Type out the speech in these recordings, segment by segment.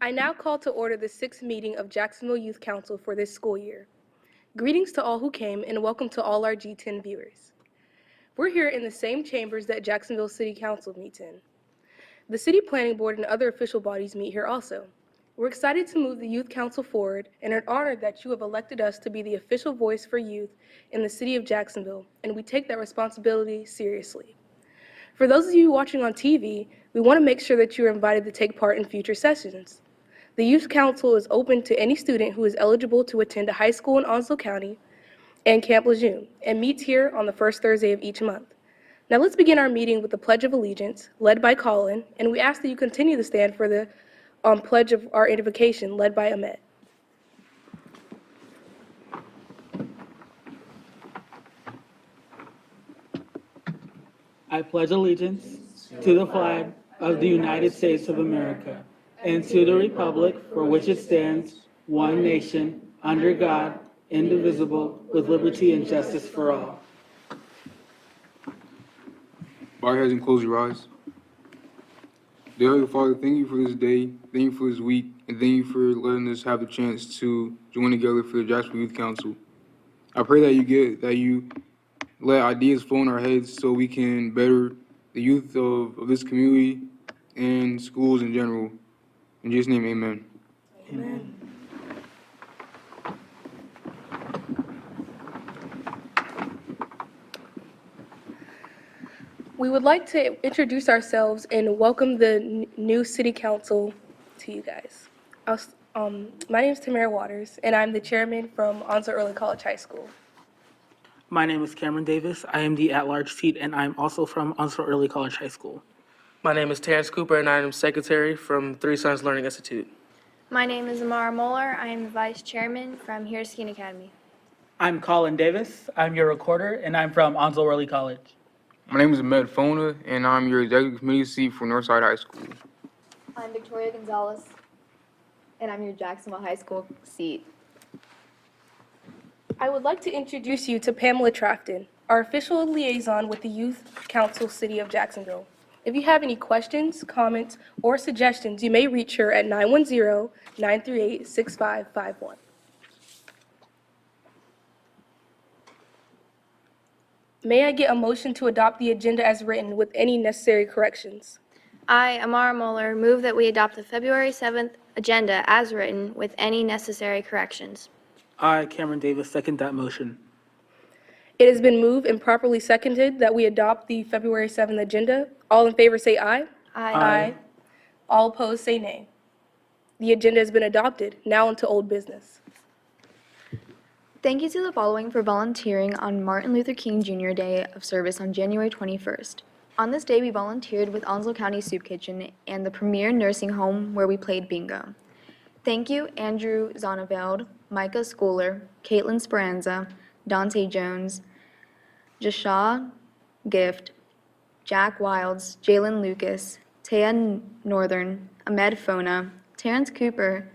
I now call to order the 6th meeting of Jacksonville Youth Council for this school year. Greetings to all who came and welcome to all our G10 viewers. We're here in the same chambers that Jacksonville City Council meets in. The City Planning Board and other official bodies meet here also. We're excited to move the Youth Council forward and are honored that you have elected us to be the official voice for youth in the City of Jacksonville, and we take that responsibility seriously. For those of you watching on TV, we want to make sure that you are invited to take part in future sessions. The Youth Council is open to any student who is eligible to attend a high school in Onslow County and Camp Lejeune, and meets here on the first Thursday of each month. Now let's begin our meeting with the Pledge of Allegiance, led by Colin, and we ask that you continue to stand for the Pledge of our invocation, led by Ahmed. I pledge allegiance to the flag of the United States of America and to the republic for which it stands, one nation, under God, indivisible, with liberty and justice for all. Bow your heads and close your eyes. Dear Heavenly Father, thank you for this day, thank you for this week, and thank you for letting us have the chance to join together for the Jacksonville Youth Council. I pray that you let ideas flow in our heads so we can better the youth of this community and schools in general. In Jesus' name, amen. Amen. We would like to introduce ourselves and welcome the new City Council to you guys. My name is Tamara Waters, and I'm the chairman from Onslow Early College High School. My name is Cameron Davis. I am the at-large seat, and I'm also from Onslow Early College High School. My name is Terrence Cooper, and I am secretary from Three Sons Learning Institute. My name is Amara Moeller. I am the vice chairman from Harris-Keene Academy. I'm Colin Davis. I'm your recorder, and I'm from Onslow Early College. My name is Ahmed Fona, and I'm your executive committee seat for Northside High School. I'm Victoria Gonzalez, and I'm your Jacksonville High School seat. I would like to introduce you to Pamela Trafton, our official liaison with the Youth Council City of Jacksonville. If you have any questions, comments, or suggestions, you may reach her at 910-938-6551. May I get a motion to adopt the agenda as written with any necessary corrections? I, Amara Moeller, move that we adopt the February 7th agenda as written with any necessary corrections. I, Cameron Davis, second that motion. It has been moved and properly seconded that we adopt the February 7th agenda. All in favor say aye. Aye. All opposed say nay. The agenda has been adopted. Now into old business. Thank you to the following for volunteering on Martin Luther King Jr. Day of Service on January 21st. On this day, we volunteered with Onslow County Soup Kitchen and the Premier Nursing Home where we played bingo. Thank you, Andrew Zonneveld, Micah Schooler, Caitlin Speranza, Dante Jones, Jashaw Gift, Jack Wilds, Jalen Lucas, Taya Northern, Ahmed Fona, Terrence Cooper,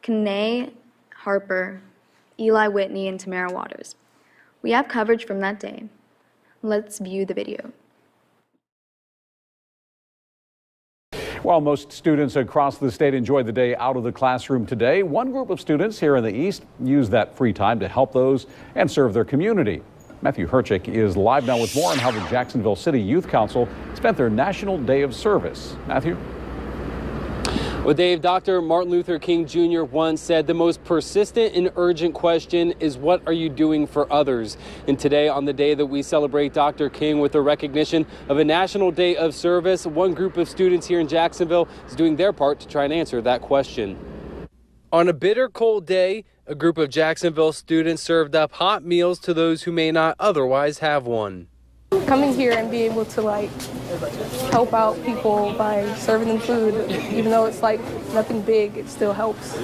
Kanae Harper, Eli Whitney, and Tamara Waters. We have coverage from that day. Let's view the video. While most students across the state enjoy the day out of the classroom today, one group of students here in the East use that free time to help those and serve their community. Matthew Herchick is live now with more on how the Jacksonville City Youth Council spent their National Day of Service. Matthew? Well, Dave, Dr. Martin Luther King Jr. once said the most persistent and urgent question is, what are you doing for others? And today, on the day that we celebrate Dr. King with the recognition of a National Day of Service, one group of students here in Jacksonville is doing their part to try and answer that question. On a bitter cold day, a group of Jacksonville students served up hot meals to those who may not otherwise have one. Coming here and being able to help out people by serving them food, even though it's nothing big, it still helps.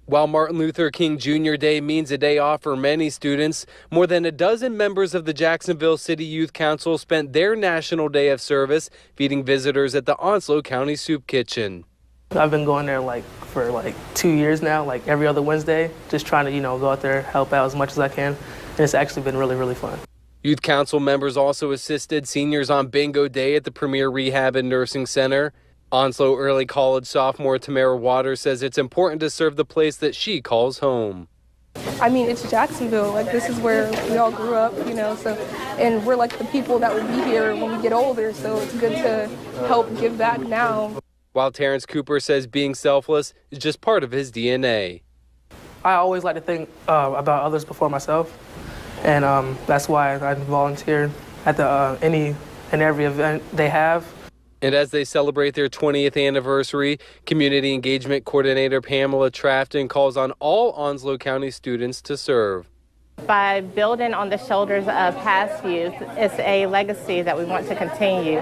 While Martin Luther King Jr. Day means a day off for many students, more than a dozen members of the Jacksonville City Youth Council spent their National Day of Service feeding visitors at the Onslow County Soup Kitchen. I've been going there for 2 years now, every other Wednesday, just trying to, go out there, help out as much as I can. And it's actually been really, really fun. Youth Council members also assisted seniors on Bingo Day at the Premier Rehab and Nursing Center. Onslow Early College sophomore Tamara Waters says it's important to serve the place that she calls home. I mean, it's Jacksonville. Like, this is where we all grew up, you know, so, and we're like the people that will be here when we get older, so it's good to help give back now. While Terrence Cooper says being selfless is just part of his DNA. I always like to think about others before myself, and that's why I volunteered at any and every event they have. And as they celebrate their 20th anniversary, Community Engagement Coordinator Pamela Trafton calls on all Onslow County students to serve. By building on the shoulders of past youth, it's a legacy that we want to continue.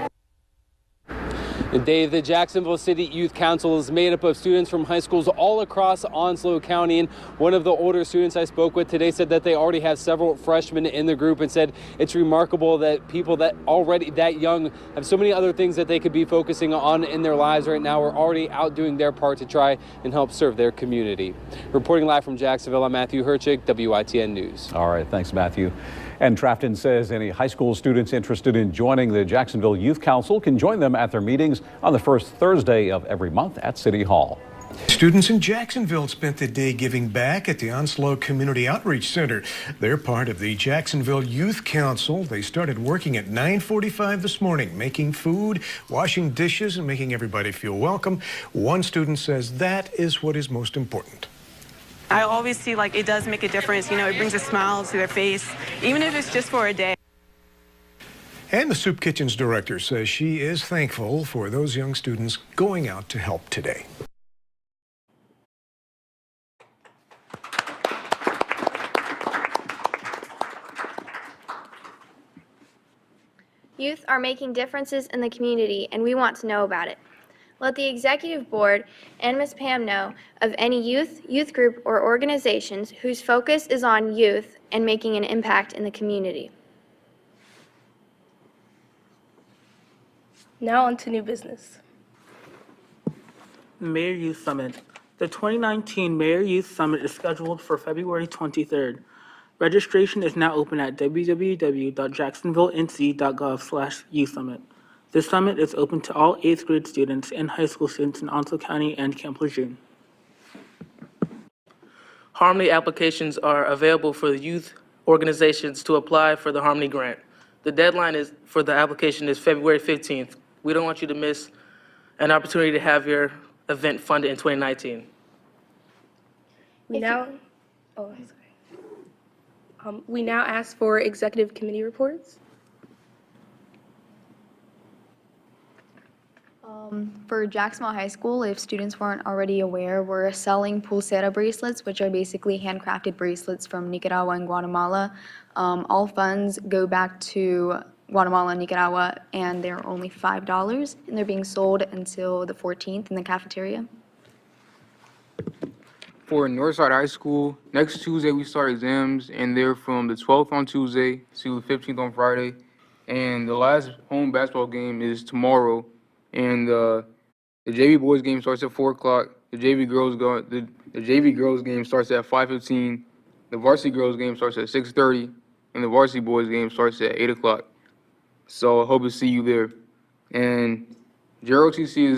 And Dave, the Jacksonville City Youth Council is made up of students from high schools all across Onslow County. And one of the older students I spoke with today said that they already have several freshmen in the group and said it's remarkable that people that already that young have so many other things that they could be focusing on in their lives right now are already out doing their part to try and help serve their community. Reporting live from Jacksonville, I'm Matthew Herchik, WITN News. All right, thanks, Matthew. And Trafton says any high school students interested in joining the Jacksonville Youth Council can join them at their meetings on the first Thursday of every month at City Hall. Students in Jacksonville spent the day giving back at the Onslow Community Outreach Center. They're part of the Jacksonville Youth Council. They started working at 9:45 this morning, making food, washing dishes, and making everybody feel welcome. One student says that is what is most important. I always see like it does make a difference. You know, it brings a smile to their face, even if it's just for a day. And the Soup Kitchen's director says she is thankful for those young students going out to help today. Youth are making differences in the community, and we want to know about it. Let the Executive Board and Ms. Pam know of any youth group, or organizations whose focus is on youth and making an impact in the community. Now on to new business. Mayor Youth Summit. The 2019 Mayor Youth Summit is scheduled for February 23rd. Registration is now open at www.jacksonvillenc.gov/youth summit. This summit is open to all 8th grade students and high school students in Onslow County and Camp Lejeune. Harmony applications are available for the youth organizations to apply for the Harmony Grant. The deadline for the application is February 15th. We don't want you to miss an opportunity to have your event funded in 2019. We now ask for executive committee reports. For Jacksonville High School, if students weren't already aware, we're selling pulsera bracelets, which are basically handcrafted bracelets from Nicaragua and Guatemala. All funds go back to Guatemala and Nicaragua, and they're only $5, and they're being sold until the 14th in the cafeteria. For Northside High School, next Tuesday we start exams, and they're from the 12th on Tuesday to the 15th on Friday. And the last home basketball game is tomorrow. And the JV boys game starts at 4 o'clock. The JV girls game starts at 5:15. The varsity girls game starts at 6:30, and the varsity boys game starts at 8 o'clock. So I hope to see you there. And JROTC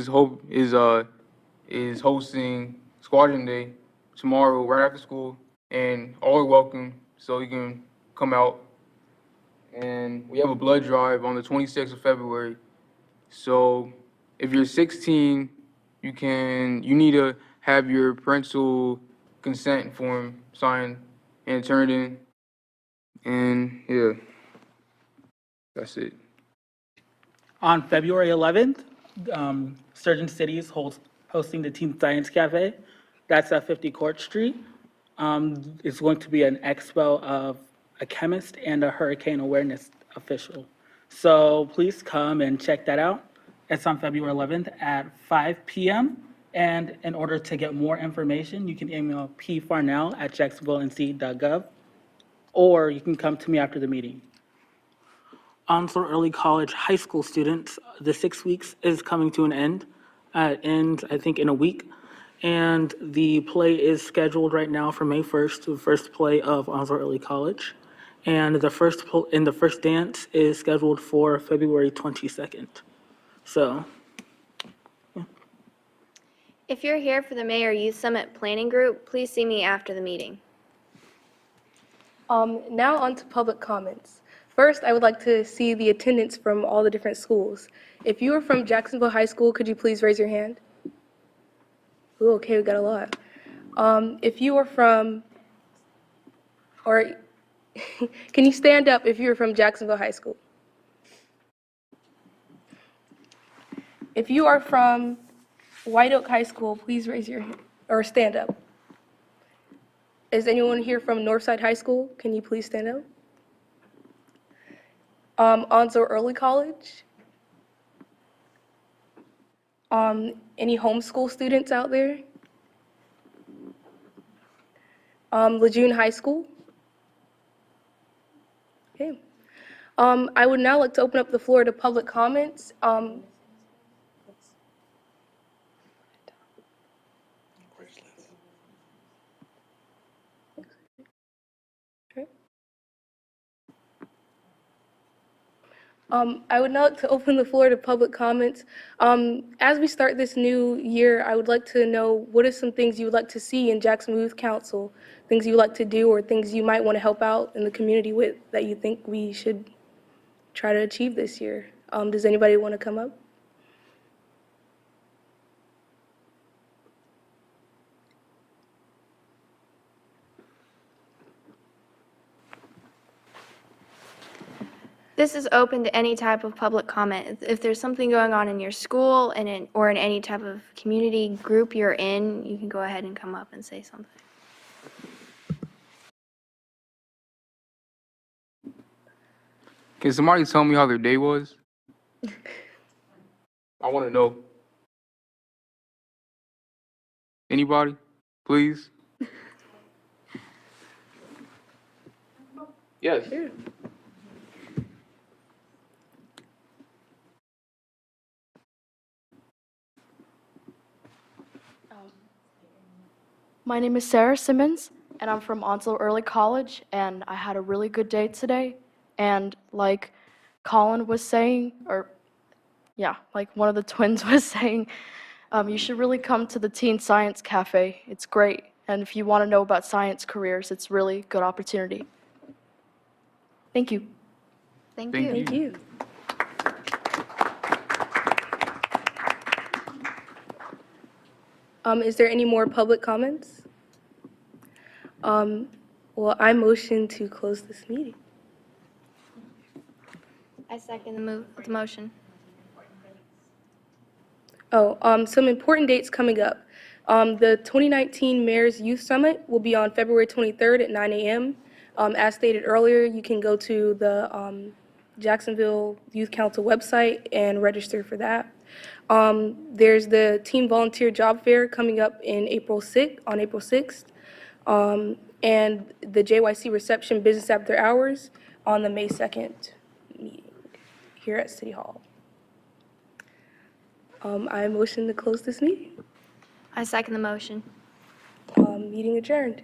is hosting Squadron Day tomorrow right after school, and all are welcome. So you can come out. And we have a blood drive on the 26th of February. So if you're 16, you need to have your parental consent form signed and turned in. And yeah, that's it. On February 11th, Surgeon City is hosting the Teen Science Cafe. That's at 50 Court Street. It's going to be an expo of a chemist and a hurricane awareness official. So please come and check that out. It's on February 11th at 5 p.m. And in order to get more information, you can email pfarnell@jacksonvillenc.gov, or you can come to me after the meeting. Onslow Early College high school students, the 6 weeks is coming to an end. It ends, I think, in a week. And the play is scheduled right now for May 1st, the first play of Onslow Early College. And the first dance is scheduled for February 22nd. So, yeah. If you're here for the Mayor Youth Summit Planning Group, please see me after the meeting. Now on to public comments. First, I would like to see the attendance from all the different schools. If you are from Jacksonville High School, could you please raise your hand? Ooh, okay, we got a lot. If you are from, or can you stand up if you're from Jacksonville High School? If you are from White Oak High School, please raise your hand, or stand up. Is anyone here from Northside High School? Can you please stand up? Onslow Early College? Any homeschool students out there? Lejeune High School? Okay. I would now like to open up the floor to public comments. I would now like to open the floor to public comments. As we start this new year, I would like to know what are some things you would like to see in Jacksonville Youth Council, things you would like to do, or things you might want to help out in the community with that you think we should try to achieve this year. Does anybody want to come up? This is open to any type of public comment. If there's something going on in your school or in any type of community group you're in, you can go ahead and come up and say something. Can somebody tell me how their day was? I want to know. Anybody? Please? Yes. Sure. My name is Sarah Simmons, and I'm from Onslow Early College, and I had a really good day today. And like Colin was saying, like one of the twins was saying, you should really come to the Teen Science Cafe. It's great. And if you want to know about science careers, it's really good opportunity. Thank you. Thank Thank you. Thank you. Is there any more public comments? Well, I motion to close this meeting. I second the motion. Some important dates coming up. The 2019 Mayor's Youth Summit will be on February 23rd at 9 a.m. As stated earlier, you can go to the Jacksonville Youth Council website and register for that. There's the Team Volunteer Job Fair coming up on April 6th, and the JYC Reception Business After Hours on the May 2nd meeting here at City Hall. I motion to close this meeting. I second the motion. Meeting adjourned.